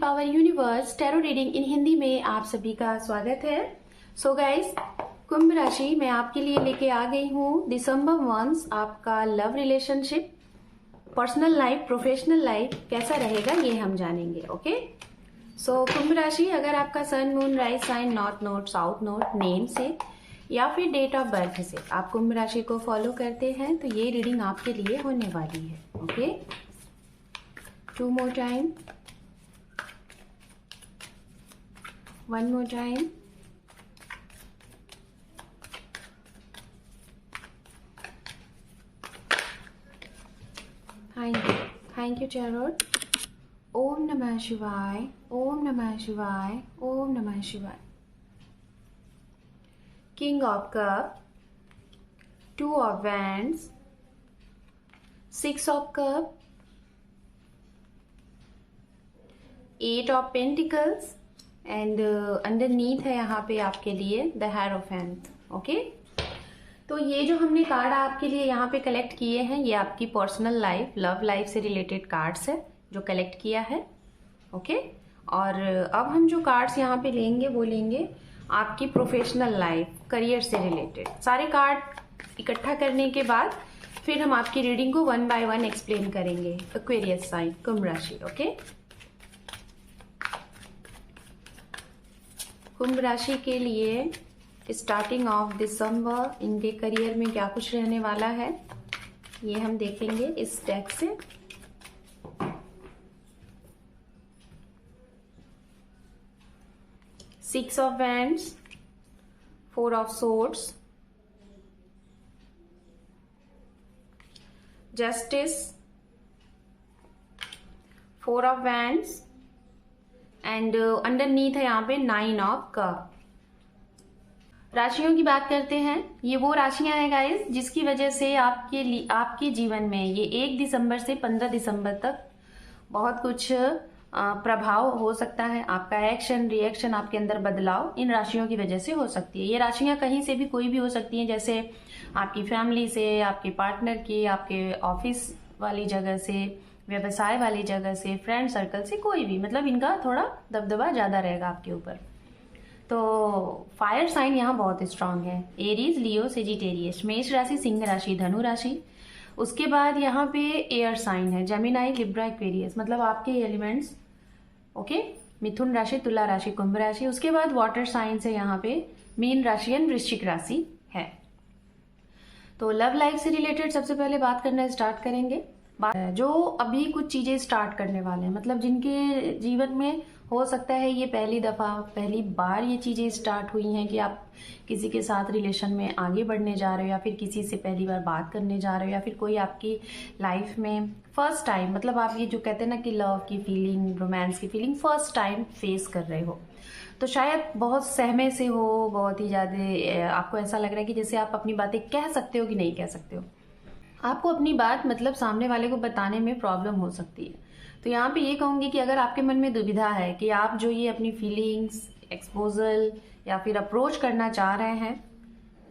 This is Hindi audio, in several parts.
Power universe tarot reading in Hindi में आप सभी का स्वागत है। सो गाइस, कुंभ राशि मैं आपके लिए लेके आ गई हूँ दिसंबर मंथ आपका love relationship, personal life, professional life कैसा रहेगा ये हम जानेंगे। ओके, सो कुंभ राशि, अगर आपका sun, moon, rise sign, north node, south node, name से या फिर डेट ऑफ बर्थ से आप कुंभ राशि को फॉलो करते हैं तो ये रीडिंग आपके लिए होने वाली है। Okay, 2 more time, 1 more time, thank you chariot. ओम नमः शिवाय, ओम नमः शिवाय, ओम नमः शिवाय। King of cup, 2 of wands, 6 of cup, 8 of pentacles and underneath है यहाँ पे आपके लिए द हायरोफेंट। ओके, तो ये जो हमने कार्ड आपके लिए यहाँ पे कलेक्ट किए हैं ये आपकी पर्सनल लाइफ, लव लाइफ से रिलेटेड कार्ड्स है जो कलेक्ट किया है। ओके, और अब हम जो कार्ड्स यहाँ पे लेंगे वो लेंगे आपकी प्रोफेशनल लाइफ, करियर से रिलेटेड। सारे कार्ड इकट्ठा करने के बाद फिर हम आपकी रीडिंग को 1 by 1 एक्सप्लेन करेंगे। एक्वेरियस साइन, कुंभ राशि। ओके, कुंभ राशि के लिए स्टार्टिंग ऑफ दिसंबर इनके करियर में क्या कुछ रहने वाला है ये हम देखेंगे इस डेक से। Six of wands, 4 of swords, justice, 4 of wands and underneath है यहाँ पे 9 of cup। राशियों की बात करते हैं, ये वो राशियां हैं गाइस जिसकी वजह से आपके जीवन में ये 1 दिसंबर से 15 दिसंबर तक बहुत कुछ प्रभाव हो सकता है। आपका एक्शन रिएक्शन, आपके अंदर बदलाव इन राशियों की वजह से हो सकती है। ये राशियां कहीं से भी कोई भी हो सकती हैं, जैसे आपकी फैमिली से, आपके पार्टनर की, आपके ऑफिस वाली जगह से, व्यवसाय वाली जगह से, फ्रेंड सर्कल से, कोई भी, मतलब इनका थोड़ा दबदबा ज्यादा रहेगा आपके ऊपर। तो फायर साइन यहाँ बहुत स्ट्रांग है, एरीज, लियो, सेजिटेरियस, मेष राशि, सिंह राशि, धनु राशि। उसके बाद यहाँ पे एयर साइन है, जेमिनाई, लिब्रा, एक्वेरियस, मतलब आपके एलिमेंट्स। ओके, मिथुन राशि, तुला राशि, कुंभ राशि। उसके बाद वाटर साइंस है यहाँ पे, मीन राशि एंड वृश्चिक राशि है। तो लव लाइफ से रिलेटेड सबसे पहले बात करना स्टार्ट करेंगे। जो अभी कुछ चीजें स्टार्ट करने वाले हैं, मतलब जिनके जीवन में हो सकता है ये पहली बार ये चीजें स्टार्ट हुई हैं कि आप किसी के साथ रिलेशन में आगे बढ़ने जा रहे हो, या फिर किसी से पहली बार बात करने जा रहे हो, या फिर कोई आपकी लाइफ में फर्स्ट टाइम, मतलब आप ये जो कहते हैं ना कि लव की फीलिंग, रोमांस की फीलिंग फर्स्ट टाइम फेस कर रहे हो। तो शायद बहुत सहमे से हो, बहुत ही ज्यादा आपको ऐसा लग रहा है कि जैसे आप अपनी बातें कह सकते हो कि नहीं कह सकते हो। आपको अपनी बात मतलब सामने वाले को बताने में प्रॉब्लम हो सकती है। तो यहाँ पे ये कहूंगी कि अगर आपके मन में दुविधा है कि आप जो ये अपनी फीलिंग्स, एक्सपोजल या फिर अप्रोच करना चाह रहे हैं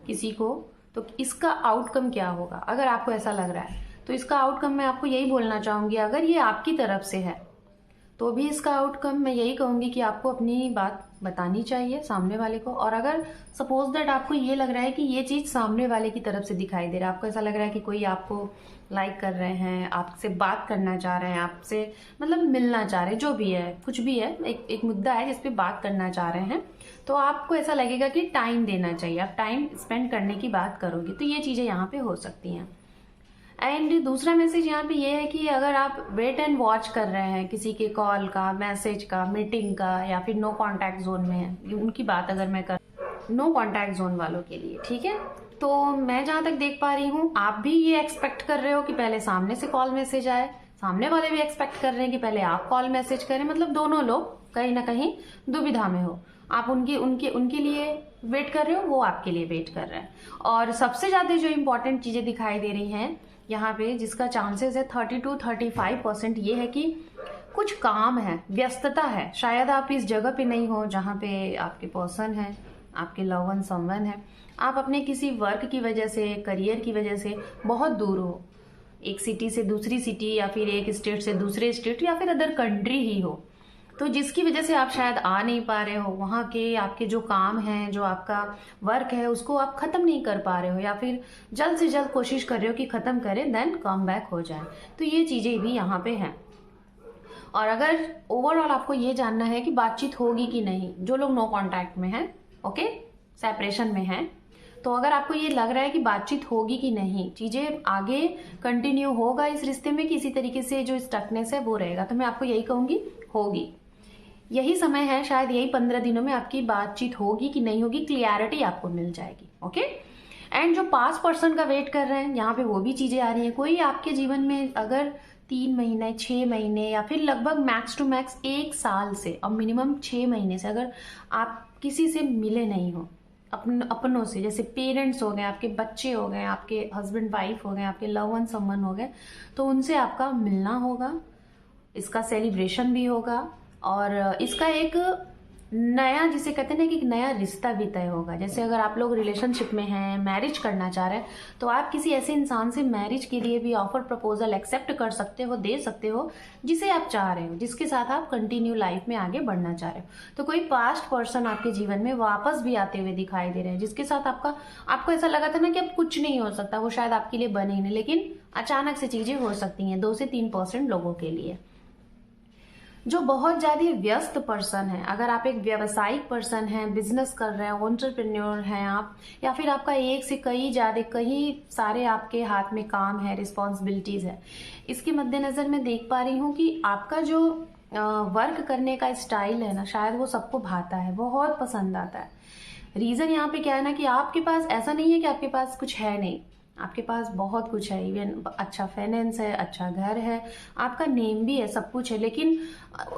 किसी को, तो इसका आउटकम क्या होगा, अगर आपको ऐसा लग रहा है तो इसका आउटकम मैं आपको यही बोलना चाहूंगी। अगर ये आपकी तरफ से है तो भी इसका आउटकम मैं यही कहूंगी कि आपको अपनी बात बतानी चाहिए सामने वाले को। और अगर सपोज दैट आपको ये लग रहा है कि ये चीज सामने वाले की तरफ से दिखाई दे रहा है, आपको ऐसा लग रहा है कि कोई आपको लाइक कर रहे हैं, आपसे बात करना चाह रहे हैं, आपसे मतलब मिलना चाह रहे हैं, जो भी है, कुछ भी है, एक मुद्दा है जिसपे बात करना चाह रहे हैं, तो आपको ऐसा लगेगा कि टाइम देना चाहिए, आप टाइम स्पेंड करने की बात करोगे। तो ये चीजें यहाँ पे हो सकती हैं। एंड दूसरा मैसेज यहाँ पे ये है कि अगर आप वेट एंड वॉच कर रहे हैं किसी के कॉल का, मैसेज का, मीटिंग का, या फिर नो कांटेक्ट जोन में है, उनकी बात अगर मैं कर, नो कांटेक्ट जोन वालों के लिए, ठीक है, तो मैं जहां तक देख पा रही हूँ आप भी ये एक्सपेक्ट कर रहे हो कि पहले सामने से कॉल मैसेज आए, सामने वाले भी एक्सपेक्ट कर रहे हैं कि पहले आप कॉल मैसेज करें, मतलब दोनों लोग कहीं ना कहीं दुविधा में हो। आप उनके लिए वेट कर रहे हो, वो आपके लिए वेट कर रहे हैं। और सबसे ज्यादा जो इंपॉर्टेंट चीजें दिखाई दे रही हैं यहाँ पे, जिसका चांसेस है 30 to 35%, ये है कि कुछ काम है, व्यस्तता है। शायद आप इस जगह पे नहीं हो जहाँ पे आपके पर्सन है, आपके लव वन समवन है। आप अपने किसी वर्क की वजह से, करियर की वजह से बहुत दूर हो, एक सिटी से दूसरी सिटी, या फिर एक स्टेट से दूसरे स्टेट, या फिर अदर कंट्री ही हो। तो जिसकी वजह से आप शायद आ नहीं पा रहे हो, वहाँ के आपके जो काम हैं, जो आपका वर्क है, उसको आप खत्म नहीं कर पा रहे हो, या फिर जल्द से जल्द कोशिश कर रहे हो कि खत्म करें देन कम बैक हो जाए। तो ये चीजें भी यहाँ पे हैं। और अगर ओवरऑल आपको ये जानना है कि बातचीत होगी कि नहीं, जो लोग नो कांटेक्ट में हैं, ओके, सेपरेशन में हैं, तो अगर आपको ये लग रहा है कि बातचीत होगी कि नहीं, चीजें आगे कंटिन्यू होगा इस रिश्ते में, किसी तरीके से जो स्टकनेस है वो रहेगा, तो मैं आपको यही कहूंगी होगी। यही समय है, शायद यही 15 दिनों में आपकी बातचीत होगी कि नहीं होगी, क्लियरिटी आपको मिल जाएगी। ओके, एंड जो पास्ट पर्सन का वेट कर रहे हैं, यहाँ पे वो भी चीजें आ रही हैं। कोई आपके जीवन में अगर 3 महीने, 6 महीने, या फिर लगभग मैक्स टू मैक्स 1 साल से और मिनिमम 6 महीने से अगर आप किसी से मिले नहीं हो, अपनों से, जैसे पेरेंट्स हो गए, आपके बच्चे हो गए, आपके हस्बैंड वाइफ हो गए, आपके लव वन समवन हो गए, तो उनसे आपका मिलना होगा, इसका सेलिब्रेशन भी होगा, और इसका एक नया, जिसे कहते हैं ना कि एक नया रिश्ता भी तय होगा। जैसे अगर आप लोग रिलेशनशिप में हैं, मैरिज करना चाह रहे हैं, तो आप किसी ऐसे इंसान से मैरिज के लिए भी ऑफर प्रपोजल एक्सेप्ट कर सकते हो, दे सकते हो, जिसे आप चाह रहे हो, जिसके साथ आप कंटिन्यू लाइफ में आगे बढ़ना चाह रहे हो। तो कोई पास्ट पर्सन आपके जीवन में वापस भी आते हुए दिखाई दे रहे हैं, जिसके साथ आपको ऐसा लगा था ना कि अब कुछ नहीं हो सकता, वो शायद आपके लिए बने ही नहीं, लेकिन अचानक से चीजें हो सकती हैं 2 से 3% लोगों के लिए। जो बहुत ज्यादा व्यस्त पर्सन है, अगर आप एक व्यावसायिक पर्सन हैं, बिजनेस कर रहे हैं, एंटरप्रेन्योर हैं आप, या फिर आपका एक से कई सारे आपके हाथ में काम है, रिस्पॉन्सिबिलिटीज है, इसके मद्देनजर मैं देख पा रही हूँ कि आपका जो वर्क करने का स्टाइल है ना, शायद वो सबको भाता है, बहुत पसंद आता है। रीजन यहाँ पे क्या है ना कि आपके पास ऐसा नहीं है कि आपके पास कुछ है नहीं, आपके पास बहुत कुछ है, इवन अच्छा फाइनेंस है, अच्छा घर है, आपका नेम भी है, सब कुछ है, लेकिन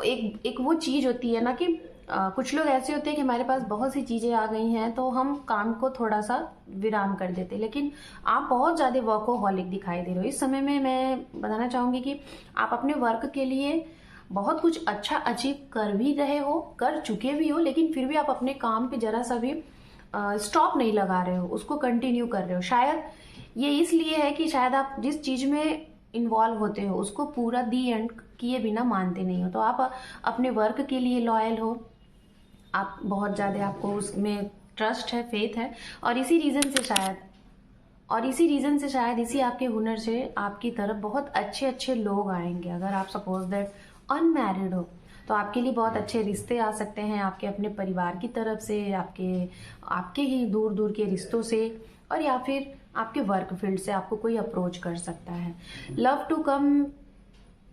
एक वो चीज होती है ना कि कुछ लोग ऐसे होते हैं कि हमारे पास बहुत सी चीजें आ गई हैं तो हम काम को थोड़ा सा विराम कर देते हैं, लेकिन आप बहुत ज्यादा वर्कोहॉलिक दिखाई दे रहे हो। इस समय में मैं बताना चाहूंगी कि आप अपने वर्क के लिए बहुत कुछ अच्छा अचीव कर भी रहे हो, कर चुके भी हो, लेकिन फिर भी आप अपने काम पे जरा सा भी स्टॉप नहीं लगा रहे हो, उसको कंटिन्यू कर रहे हो। शायद ये इसलिए है कि शायद आप जिस चीज में इन्वॉल्व होते हो उसको पूरा दी एंड किए बिना मानते नहीं हो। तो आप अपने वर्क के लिए लॉयल हो, आप बहुत ज्यादा, आपको उसमें ट्रस्ट है, फेथ है, और इसी रीजन से शायद इसी आपके हुनर से आपकी तरफ बहुत अच्छे अच्छे लोग आएंगे। अगर आप सपोज दैट अनमैरिड हो तो आपके लिए बहुत अच्छे रिश्ते आ सकते हैं, आपके अपने परिवार की तरफ से, आपके ही दूर दूर के रिश्तों से, और या फिर आपके वर्क फील्ड से आपको कोई अप्रोच कर सकता है। Love to come,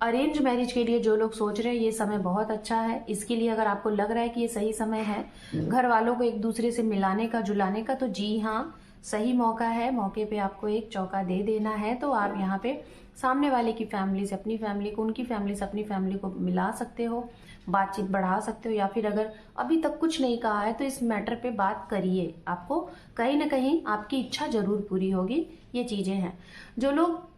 arrange marriage के लिए जो लोग सोच रहे हैं, ये समय बहुत अच्छा है। इसके लिए अगर आपको लग रहा है कि ये सही समय है घर वालों को एक दूसरे से मिलाने का, जुलाने का, तो जी हाँ, सही मौका है। मौके पे आपको एक चौका दे देना है। तो आप यहाँ पे सामने वाले की फैमिली से अपनी फैमिली को, उनकी फैमिली से अपनी फैमिली को मिला सकते हो, बातचीत बढ़ा सकते हो, या फिर अगर अभी तक कुछ नहीं कहा है तो इस मैटर पे बात करिए। आपको कहीं ना कहीं आपकी इच्छा जरूर पूरी होगी। ये चीजें हैं। जो लोग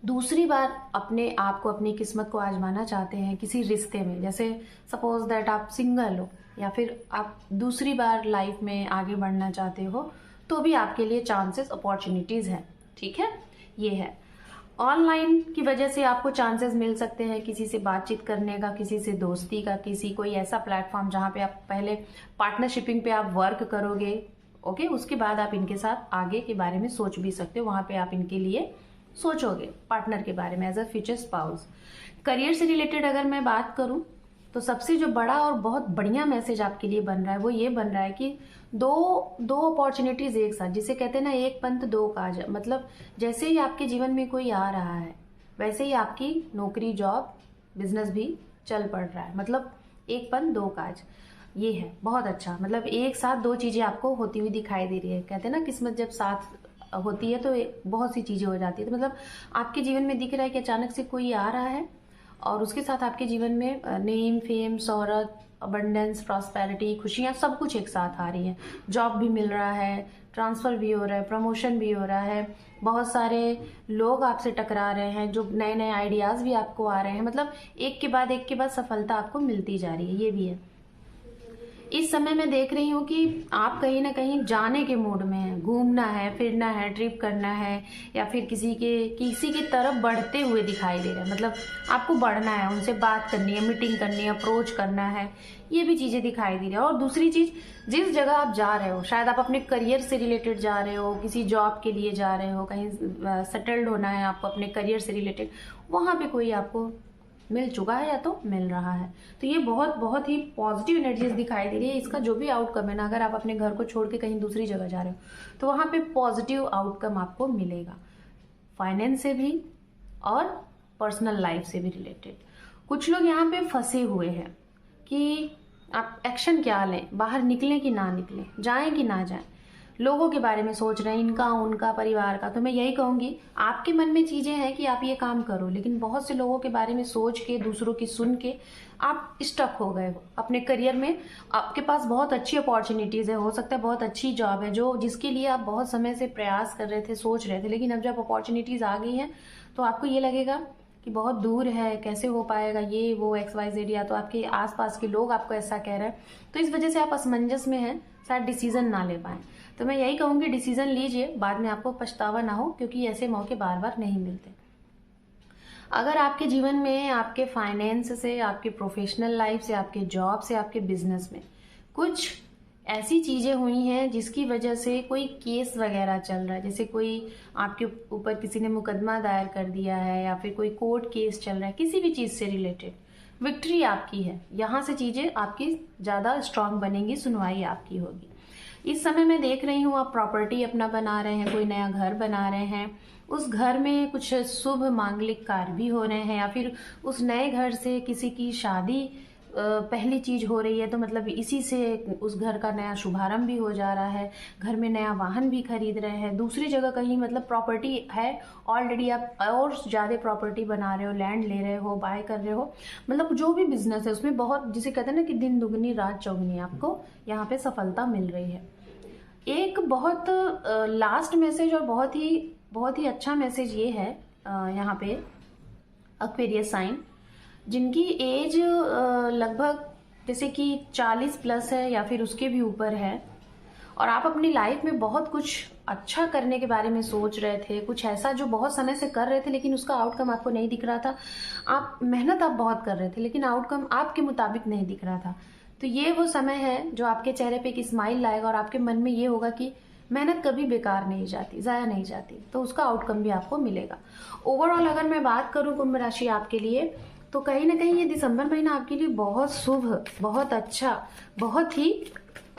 दूसरी बार अपने आप को, अपनी किस्मत को आजमाना चाहते हैं किसी रिश्ते में, जैसे सपोज दैट आप सिंगल हो या फिर आप दूसरी बार लाइफ में आगे बढ़ना चाहते हो, तो भी आपके लिए चांसेस, अपॉर्चुनिटीज हैं। ठीक है, ये है। ऑनलाइन की वजह से आपको चांसेस मिल सकते हैं किसी से बातचीत करने का, किसी से दोस्ती का, किसी कोई ऐसा प्लेटफॉर्म जहां पे आप पहले पार्टनरशिपिंग पे आप वर्क करोगे, ओके, उसके बाद आप इनके साथ आगे के बारे में सोच भी सकते हो। वहां पे आप इनके लिए सोचोगे, पार्टनर के बारे में, as a future spouse. Career से रिलेटेड अगर मैं बात करूं तो सबसे जो बड़ा और बहुत बढ़िया मैसेज आपके लिए बन रहा है वो ये बन रहा है कि दो अपॉर्चुनिटीज एक साथ, जिसे कहते हैं ना एक पंथ दो काज। मतलब जैसे ही आपके जीवन में कोई आ रहा है वैसे ही आपकी नौकरी, जॉब, बिजनेस भी चल पड़ रहा है। मतलब एक पंथ दो काज, ये है बहुत अच्छा। मतलब एक साथ दो चीजें आपको होती हुई दिखाई दे रही है। कहते हैं ना किस्मत जब साथ होती है तो बहुत सी चीजें हो जाती है। तो मतलब आपके जीवन में दिख रहा है कि अचानक से कोई आ रहा है और उसके साथ आपके जीवन में नेम, फेम, शोहरत, अबंडेंस, प्रॉस्पेरिटी, खुशियां, सब कुछ एक साथ आ रही है। जॉब भी मिल रहा है, ट्रांसफर भी हो रहा है, प्रमोशन भी हो रहा है, बहुत सारे लोग आपसे टकरा रहे हैं, जो नए नए आइडियाज भी आपको आ रहे हैं। मतलब एक के बाद सफलता आपको मिलती जा रही है। ये भी है। इस समय मैं देख रही हूँ कि आप कहीं ना कहीं जाने के मूड में हैं, घूमना है, फिरना है, ट्रिप करना है, या फिर किसी की तरफ बढ़ते हुए दिखाई दे रहा है। मतलब आपको बढ़ना है, उनसे बात करनी है, मीटिंग करनी है, अप्रोच करना है, ये भी चीज़ें दिखाई दे रही है। और दूसरी चीज़, जिस जगह आप जा रहे हो, शायद आप अपने करियर से रिलेटेड जा रहे हो, किसी जॉब के लिए जा रहे हो, कहीं सेटल्ड होना है आपको अपने करियर से रिलेटेड, वहाँ पे कोई आपको मिल चुका है या तो मिल रहा है। तो ये बहुत बहुत ही पॉजिटिव एनर्जीज दिखाई दे रही है। इसका जो भी आउटकम है ना, अगर आप अपने घर को छोड़ के कहीं दूसरी जगह जा रहे हो तो वहाँ पे पॉजिटिव आउटकम आपको मिलेगा, फाइनेंस से भी और पर्सनल लाइफ से भी रिलेटेड। कुछ लोग यहाँ पे फंसे हुए हैं कि आप एक्शन क्या लें, बाहर निकलें कि ना निकलें, जाएं कि ना जाएं, लोगों के बारे में सोच रहे हैं, इनका उनका परिवार का। तो मैं यही कहूँगी, आपके मन में चीज़ें हैं कि आप ये काम करो, लेकिन बहुत से लोगों के बारे में सोच के, दूसरों की सुन के आप स्टक हो गए हो अपने करियर में। आपके पास बहुत अच्छी अपॉर्चुनिटीज़ है, हो सकता है बहुत अच्छी जॉब है जो जिसके लिए आप बहुत समय से प्रयास कर रहे थे, सोच रहे थे, लेकिन अब जब अपॉर्चुनिटीज़ आ गई हैं तो आपको ये लगेगा कि बहुत दूर है, कैसे हो पाएगा, ये वो XYZ, या तो आपके आसपास के लोग आपको ऐसा कह रहे हैं। तो इस वजह से आप असमंजस में हैं, शायद डिसीजन ना ले पाएँ। तो मैं यही कहूँगी, डिसीजन लीजिए, बाद में आपको पछतावा ना हो, क्योंकि ऐसे मौके बार बार नहीं मिलते। अगर आपके जीवन में, आपके फाइनेंस से, आपके प्रोफेशनल लाइफ से, आपके जॉब से, आपके बिजनेस में कुछ ऐसी चीज़ें हुई हैं जिसकी वजह से कोई केस वगैरह चल रहा है, जैसे कोई आपके ऊपर किसी ने मुकदमा दायर कर दिया है, या फिर कोई कोर्ट केस चल रहा है, किसी भी चीज़ से रिलेटेड, विक्ट्री आपकी है। यहाँ से चीज़ें आपकी ज़्यादा स्ट्रांग बनेंगी, सुनवाई आपकी होगी। इस समय मैं देख रही हूँ आप प्रॉपर्टी अपना बना रहे हैं, कोई नया घर बना रहे हैं, उस घर में कुछ शुभ मांगलिक कार्य भी हो रहे हैं, या फिर उस नए घर से किसी की शादी पहली चीज हो रही है, तो मतलब इसी से उस घर का नया शुभारंभ भी हो जा रहा है। घर में नया वाहन भी खरीद रहे हैं, दूसरी जगह कहीं मतलब प्रॉपर्टी है ऑलरेडी, आप और ज़्यादा प्रॉपर्टी बना रहे हो, लैंड ले रहे हो, बाय कर रहे हो, मतलब जो भी बिजनेस है उसमें बहुत, जिसे कहते हैं ना कि दिन दुगनी रात चौगनी, आपको यहाँ पे सफलता मिल रही है। एक बहुत लास्ट मैसेज और बहुत ही अच्छा मैसेज ये है यहाँ पे एक्वेरियस साइन, जिनकी एज लगभग जैसे कि 40 प्लस है या फिर उसके भी ऊपर है, और आप अपनी लाइफ में बहुत कुछ अच्छा करने के बारे में सोच रहे थे, कुछ ऐसा जो बहुत समय से कर रहे थे लेकिन उसका आउटकम आपको नहीं दिख रहा था। आप मेहनत आप बहुत कर रहे थे लेकिन आउटकम आपके मुताबिक नहीं दिख रहा था। तो ये वो समय है जो आपके चेहरे पे एक स्माइल लाएगा और आपके मन में ये होगा कि मेहनत कभी बेकार नहीं जाती, ज़ाया नहीं जाती, तो उसका आउटकम भी आपको मिलेगा। ओवरऑल अगर मैं बात करूँ कुंभ राशि आपके लिए, तो कहीं ना कहीं ये दिसंबर महीना आपके लिए बहुत शुभ, बहुत अच्छा, बहुत ही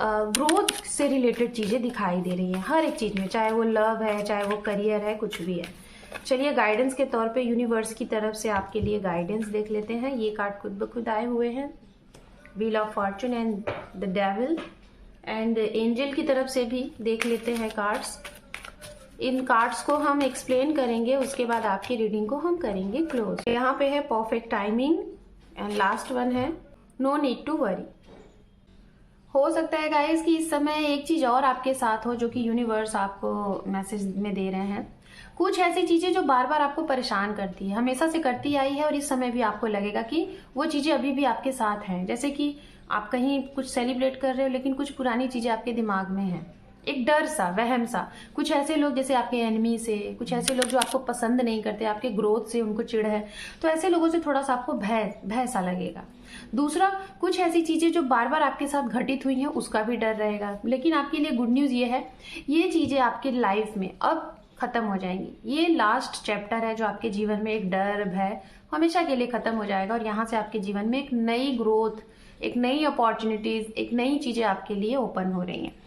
ग्रोथ से रिलेटेड चीज़ें दिखाई दे रही हैं हर एक चीज़ में, चाहे वो लव है, चाहे वो करियर है, कुछ भी है। चलिए गाइडेंस के तौर पे यूनिवर्स की तरफ से आपके लिए गाइडेंस देख लेते हैं। ये कार्ड खुद ब खुद आए हुए हैं, wheel of Fortune and the devil, and angel की तरफ से भी देख लेते हैं कार्ड्स। इन कार्ड्स को हम एक्सप्लेन करेंगे, उसके बाद आपकी रीडिंग को हम करेंगे क्लोज। यहाँ पे है perfect timing, and last one है नो नीड टू वरी। हो सकता है गाइस कि इस समय एक चीज और आपके साथ हो जो कि यूनिवर्स आपको मैसेज में दे रहे हैं। कुछ ऐसी चीजें जो बार बार आपको परेशान करती है, हमेशा से करती आई है, और इस समय भी आपको लगेगा कि वो चीजें अभी भी आपके साथ हैं। जैसे कि आप कहीं कुछ सेलिब्रेट कर रहे हो लेकिन कुछ पुरानी चीजें आपके दिमाग में हैं, एक डर सा, वहम सा। कुछ ऐसे लोग जैसे आपके एनिमी से, कुछ ऐसे लोग जो आपको पसंद नहीं करते, आपके ग्रोथ से उनको चिढ़ है, तो ऐसे लोगों से थोड़ा सा आपको भय सा लगेगा। दूसरा, कुछ ऐसी चीजें जो बार बार आपके साथ घटित हुई हैं उसका भी डर रहेगा। लेकिन आपके लिए गुड न्यूज ये है, ये चीजें आपकी लाइफ में अब खत्म हो जाएंगी। ये लास्ट चैप्टर है जो आपके जीवन में एक डर, भय हमेशा के लिए खत्म हो जाएगा, और यहाँ से आपके जीवन में एक नई ग्रोथ, एक नई अपॉर्चुनिटीज, एक नई चीजें आपके लिए ओपन हो रही हैं।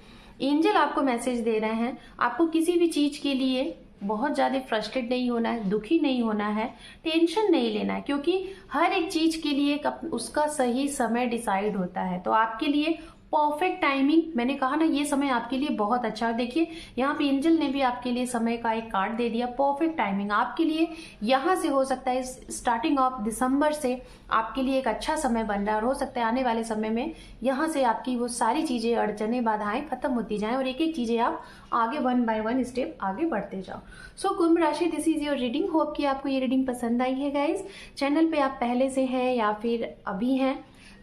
एंजल आपको मैसेज दे रहे हैं, आपको किसी भी चीज के लिए बहुत ज्यादा फ्रस्ट्रेट नहीं होना है, दुखी नहीं होना है, टेंशन नहीं लेना है, क्योंकि हर एक चीज के लिए उसका सही समय डिसाइड होता है। तो आपके लिए परफेक्ट टाइमिंग, मैंने कहा ना ये समय आपके लिए बहुत अच्छा है। देखिए यहाँ पे एंजल ने भी आपके लिए समय का एक कार्ड दे दिया, परफेक्ट टाइमिंग आपके लिए। यहाँ से हो सकता है स्टार्टिंग ऑफ दिसंबर से आपके लिए एक अच्छा समय बन रहा है, और हो सकता है आने वाले समय में यहाँ से आपकी वो सारी चीजें, अड़चने, बाधाएं खत्म होती जाएं, और एक एक चीजें आप आगे 1 बाय 1 स्टेप आगे बढ़ते जाओ। सो कुंभ राशि, this is your reading. Hope कि आपको ये रीडिंग पसंद आई है गाइज। चैनल पे आप पहले से हैं या फिर अभी हैं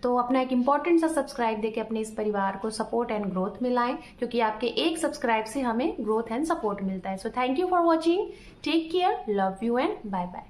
तो अपना एक इम्पॉर्टेंट सा सब्सक्राइब देके अपने इस परिवार को सपोर्ट एंड ग्रोथ में लाएं, क्योंकि आपके एक सब्सक्राइब से हमें ग्रोथ एंड सपोर्ट मिलता है। So thank you for watching, take care, love you and bye bye.